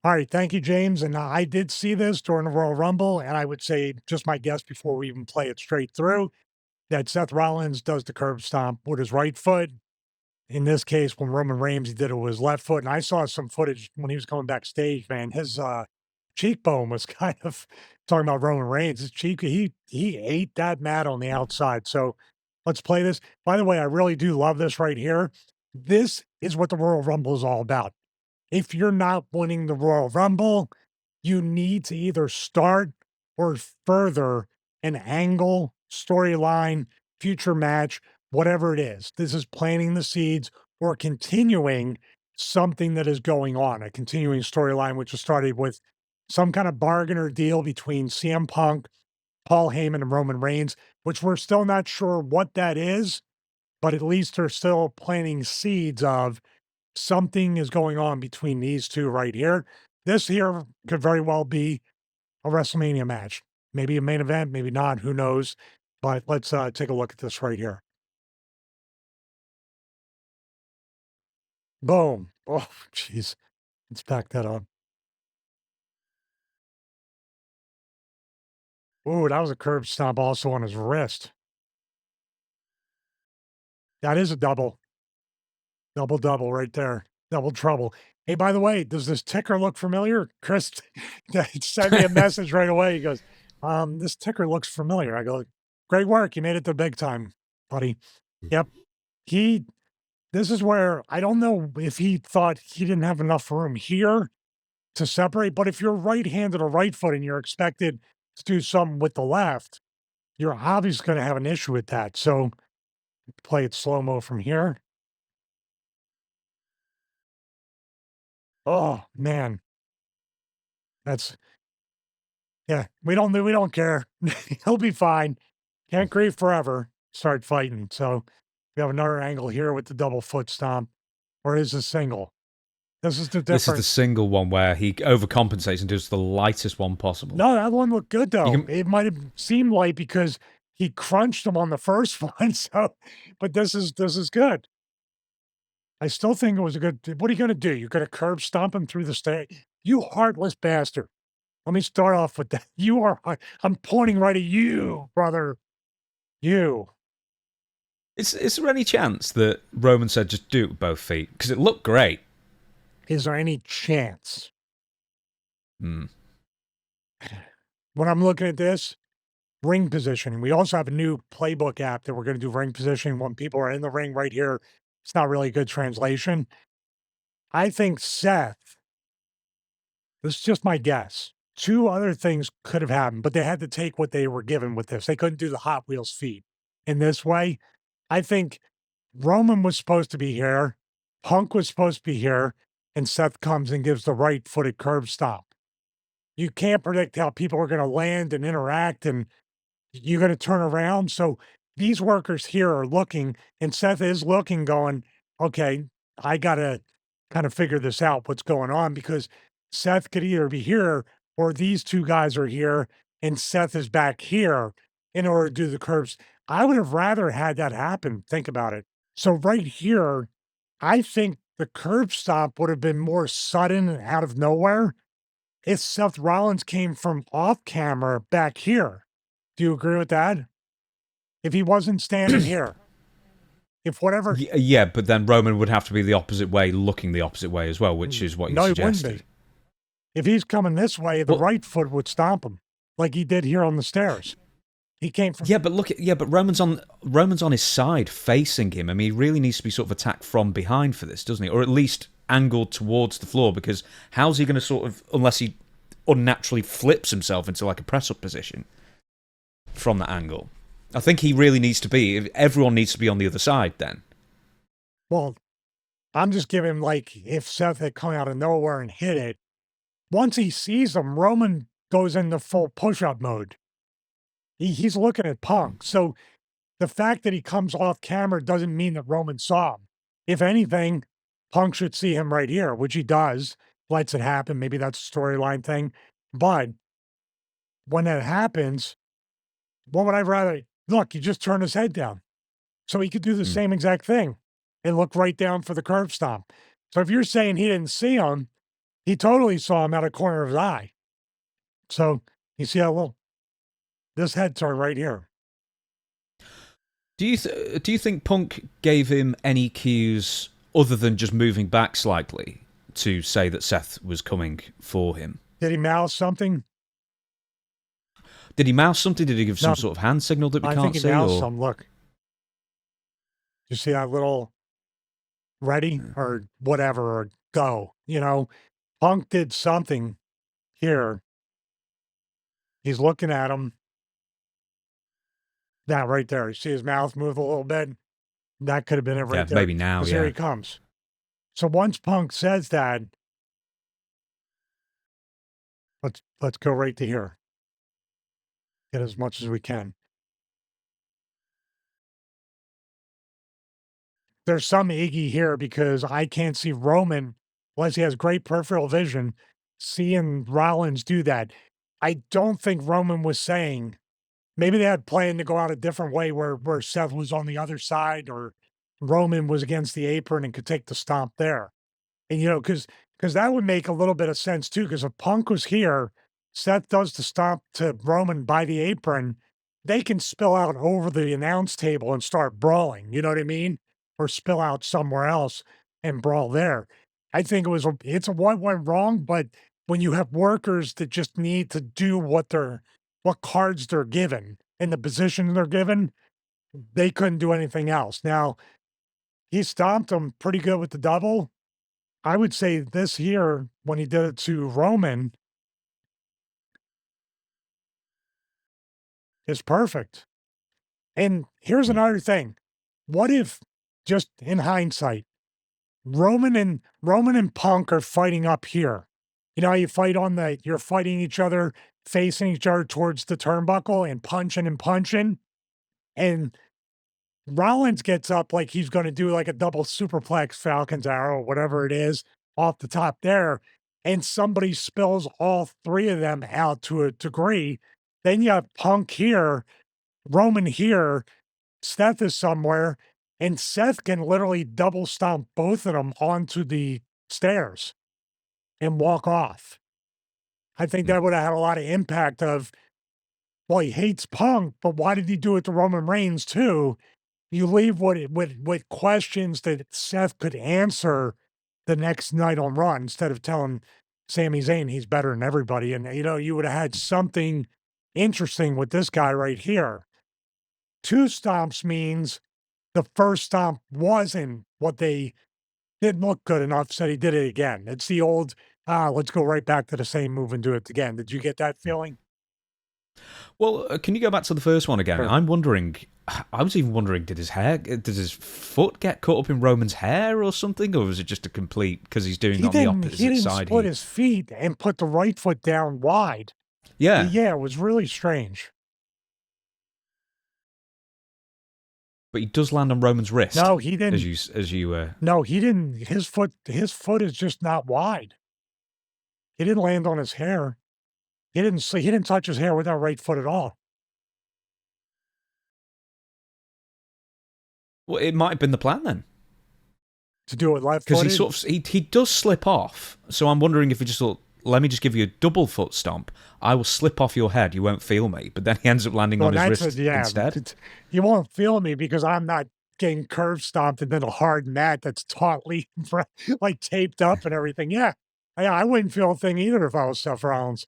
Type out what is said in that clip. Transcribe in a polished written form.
All right, thank you, James. And I did see this during the Royal Rumble, and I would say, just my guess before we even play it straight through, that Seth Rollins does the curb stomp with his right foot. In this case, when Roman Reigns did it with his left foot, and I saw some footage when he was coming backstage, man, his cheekbone was kind of talking about Roman Reigns. His cheek, he ate that mat on the outside. So let's play this. By the way, I really do love this right here. This is what the Royal Rumble is all about. If you're not winning the Royal Rumble, you need to either start or further an angle, storyline, future match, whatever it is. This is planting the seeds or continuing something that is going on, a continuing storyline, which was started with some kind of bargain or deal between CM Punk, Paul Heyman, and Roman Reigns, which we're still not sure what that is, but at least they're still planting seeds of something is going on between these two right here. This here could very well be a WrestleMania match. Maybe a main event, maybe not, who knows? But let's take a look at this right here. Boom. Oh, jeez. Let's back that up. Ooh, that was a curb stomp also on his wrist. That is a double. Double, double right there. Double trouble. Hey, by the way, does this ticker look familiar? Chris sent me a message right away. He goes, this ticker looks familiar. I go, great work. You made it to big time, buddy. Yep. This is where I don't know if he thought he didn't have enough room here to separate, but if you're right-handed or right foot and you're expected to do something with the left, you're obviously going to have an issue with that. So play it slow-mo from here. Oh, man. That's yeah, we don't care. He'll be fine. Can't grieve forever. Start fighting. So we have another angle here with the double foot stomp, or is a single. This is the This is the difference. single one where he overcompensates and does the lightest one possible. No, that one looked good You though. can, It might have seemed light because he crunched him on the first one. So, but this is good. I still think it was a good. What are you going to do? You're going to curb stomp him through the stage? You heartless bastard. Let me start off with that. You are. I'm pointing right at you, brother. You. is there any chance that Roman said just do it with both feet? Because it looked great. Is there any chance? Hmm. When I'm looking at this, ring positioning. We also have a new playbook app that we're going to do ring positioning when people are in the ring right here. It's not really a good translation. I think Seth, this is just my guess. Two other things could have happened, but they had to take what they were given with this. They couldn't do the Hot Wheels feet in this way. I think Roman was supposed to be here, Punk was supposed to be here, and Seth comes and gives the right footed curb stomp. You can't predict how people are going to land and interact, and you're going to turn around. So these workers here are looking, and Seth is looking, going, okay, I got to kind of figure this out, what's going on, because Seth could either be here or these two guys are here and Seth is back here in order to do the curves. I would have rather had that happen. Think about it. So right here, I think the curb stop would have been more sudden and out of nowhere if Seth Rollins came from off camera back here. Do you agree with that? If he wasn't standing here, if whatever. Yeah, but then Roman would have to be the opposite way, looking the opposite way as well, which is what you No, he suggested. wouldn't be. If he's coming this way, the right foot would stomp him, like he did here on the stairs. He came from. Yeah, but but Roman's on his side, facing him. I mean, he really needs to be sort of attacked from behind for this, doesn't he? Or at least angled towards the floor, because how's he going to sort of, unless he unnaturally flips himself into like a press-up position from that angle? I think he really needs to be. Everyone needs to be on the other side then. Well, I'm just giving like if Seth had come out of nowhere and hit it. Once he sees him, Roman goes into full push-up mode. He's looking at Punk. So the fact that he comes off camera doesn't mean that Roman saw him. If anything, Punk should see him right here, which he does, lets it happen. Maybe that's a storyline thing. But when that happens, what would I rather? Look, he just turned his head down. So he could do the same exact thing and look right down for the curb stomp. So if you're saying he didn't see him, He totally saw him out of corner of his eye. So you see how little this head turn right here. Do you think Punk gave him any cues other than just moving back slightly to say that Seth was coming for him? Did he mouth something? Did he mouse something? Did he give No, some sort of hand signal that we I think can't he see? mouthed Or some. Look, you see that little ready or whatever or go. Punk did something here. He's looking at him. That right there. You see his mouth move a little bit? That could have been it yeah, right there. maybe now. Because here Yeah, he comes. So once Punk says that, let's go right to here. Get as much as we can. There's some Iggy here because I can't see Roman unless he has great peripheral vision. Seeing Rollins do that, I don't think Roman was saying. Maybe they had planned to go out a different way where Seth was on the other side or Roman was against the apron and could take the stomp there. And, because that would make a little bit of sense too, because if Punk was here, Seth does the stomp to Roman by the apron, they can spill out over the announce table and start brawling, you know what I mean? Or spill out somewhere else and brawl there. I think it's a what went wrong, but when you have workers that just need to do what cards they're given and the position they're given, they couldn't do anything else. Now, he stomped him pretty good with the double. I would say this here, when he did it to Roman, is perfect. And here's another thing. What if, just in hindsight, Roman and Punk are fighting up here? You know how you fight you're fighting each other, facing each other towards the turnbuckle and punching. And Rollins gets up like he's going to do like a double superplex Falcon's arrow, whatever it is, off the top there. And somebody spills all three of them out to a degree. Then you have Punk here, Roman here, Seth is somewhere, and Seth can literally double stomp both of them onto the stairs and walk off. I think that would have had a lot of impact of, well, he hates Punk, but why did he do it to Roman Reigns too? You leave with questions that Seth could answer the next night on Raw instead of telling Sami Zayn he's better than everybody. And, you would have had something interesting with this guy right here. 2 stomps means the first stomp wasn't what they didn't look good enough, so he did it again. It's the old, let's go right back to the same move and do it again. Did you get that feeling? Well, can you go back to the first one again? Sure. I'm wondering. I was even wondering, did his foot get caught up in Roman's hair or something, or was it just a complete because he's doing it on the opposite He didn't side? split his feet and put the right foot down wide. Yeah, Yeah, it was really strange. but he does land on Roman's wrist. No, he didn't. As you. No, he didn't. His foot is just not wide. He didn't land on his hair. He didn't touch his hair with that right foot at all. Well, it might have been the plan then. To do it left Because footed. he does slip off. So I'm wondering if he just thought, let me just give you a double foot stomp. I will slip off your head. You won't feel me. But then he ends up landing on his wrist instead. You won't feel me because I'm not getting curve stomped and then a hard mat that's tautly like taped up and everything. Yeah. I wouldn't feel a thing either if I was Seth Rollins.